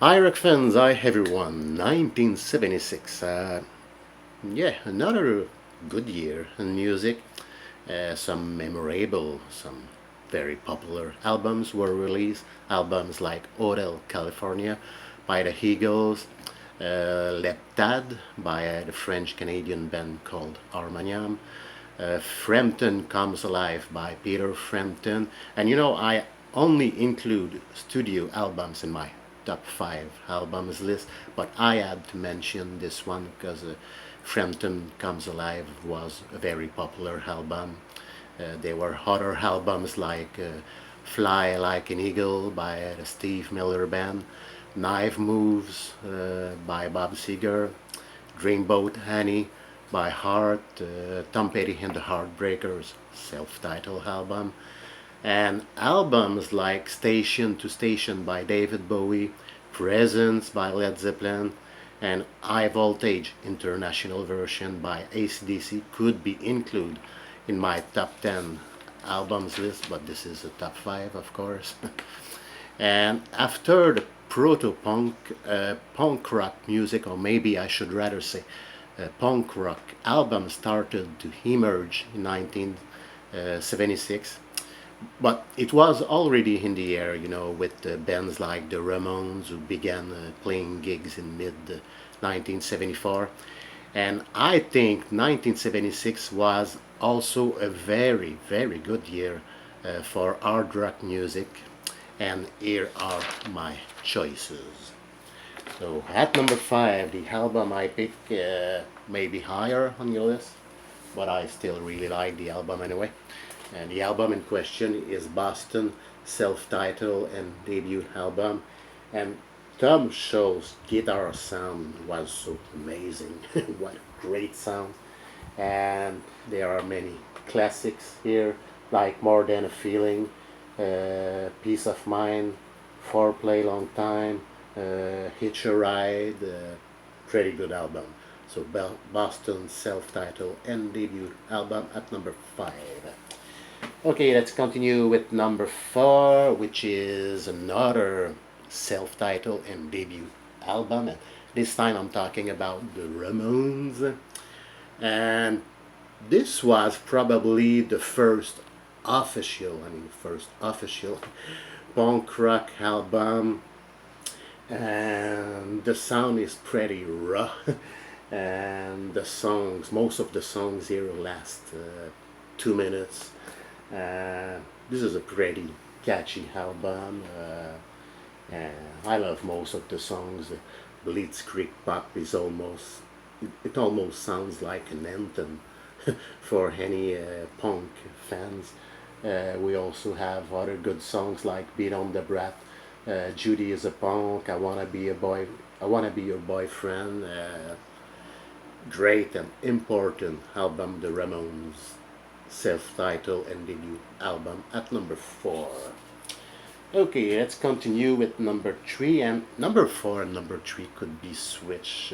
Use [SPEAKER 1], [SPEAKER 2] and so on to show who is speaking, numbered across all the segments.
[SPEAKER 1] Hi rock fans, hi everyone. 1976. Yeah, another good year in music. Some memorable, some very popular albums were released. Albums like Hotel California by the Eagles, Leptade by the French Canadian band called Armagnac, Frampton Comes Alive by Peter Frampton. And I only include studio albums in my top 5 albums list, but I had to mention this one because Frampton Comes Alive was a very popular album. There were other albums like Fly Like an Eagle by the Steve Miller Band, Knife Moves by Bob Seger, Dreamboat Annie by Heart, Tom Petty and the Heartbreakers self-titled album, and albums like Station to Station by David Bowie, Presence by Led Zeppelin, and High Voltage International Version by AC/DC could be included in my top 10 albums list, but this is a top 5, of course. And after the proto-punk, punk rock music, or maybe I should rather say punk rock album started to emerge in 1976, but it was already in the air, with bands like the Ramones who began playing gigs in mid 1974. And I think 1976 was also a very, very good year for hard rock music. And here are my choices. So at number 5, the album I pick may be higher on your list, but I still really like the album anyway. And the album in question is Boston, self-titled and debut album. And Tom Show's guitar sound was so amazing. What a great sound. And there are many classics here, like More Than a Feeling, Peace of Mind, Foreplay Long Time, Hitch a Ride, pretty good album. So Boston self-titled and debut album at number 5. Okay, let's continue with number 4, which is another self-titled and debut album. And this time I'm talking about the Ramones. And this was probably the first official punk rock album. And the sound is pretty raw. And most of the songs here last 2 minutes. This is a pretty catchy album. And I love most of the songs. Blitzkrieg Pop is it almost sounds like an anthem for any punk fans. We also have other good songs like Beat on the Brat, Judy is a Punk, I Wanna Be Your Boyfriend. Great and important album, the Ramones self-titled and debut album at number 4. Okay, let's continue with number 3, and number 4 and number 3 could be switched.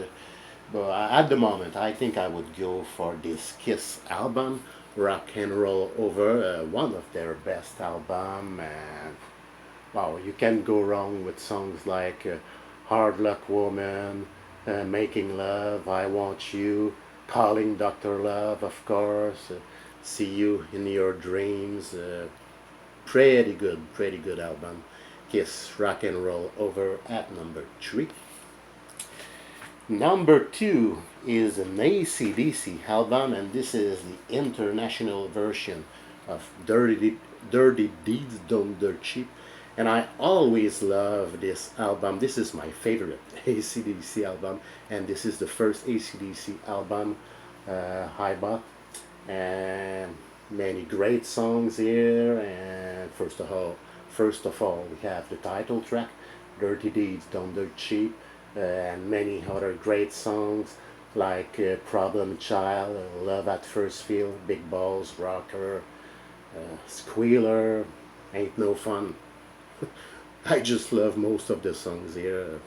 [SPEAKER 1] But at the moment, I think I would go for this Kiss album, Rock and Roll Over, one of their best album. And wow, you can't go wrong with songs like Hard Luck Woman, Making Love, I Want You, Calling Dr. Love, of course, See You in Your Dreams. Pretty good album. Kiss Rock and Roll Over at number 3. Number 2 is an AC/DC album, and this is the international version of Dirty Deeds Done Dirt Cheap. And I always love this album. This is my favorite AC/DC album, and this is the first AC/DC album I bought. And many great songs here. And first of all, we have the title track, "Dirty Deeds Done Dirt Cheap," and many other great songs like "Problem Child," "Love at First Feel," "Big Balls," "Rocker," "Squealer," "Ain't No Fun." I just love most of the songs here.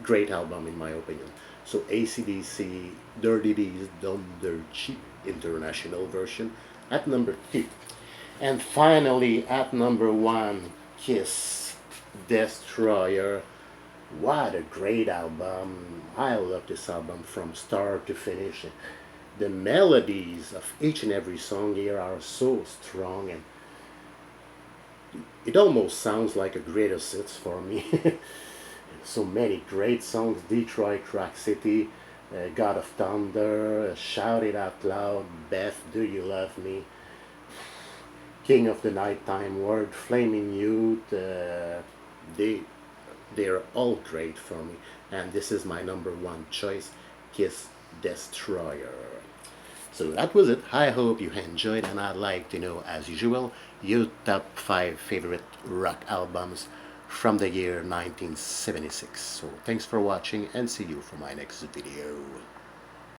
[SPEAKER 1] Great album in my opinion. So AC/DC, Dirty Deeds Done Dirt Cheap international version at number 2. And finally at number 1, Kiss Destroyer, What a great album. I love this album from start to finish. The melodies of each and every song here are so strong, and it almost sounds like a greatest hits for me. So many great songs: Detroit Rock City, God of Thunder, Shout It Out Loud, Beth, Do You Love Me, King of the Nighttime Word, Flaming Youth. They they're all great for me, and this is my number one choice, Kiss Destroyer. So that was it. I hope you enjoyed, and I'd like to know, as usual, your top 5 favorite rock albums from the year 1976. So thanks for watching, and see you for my next video.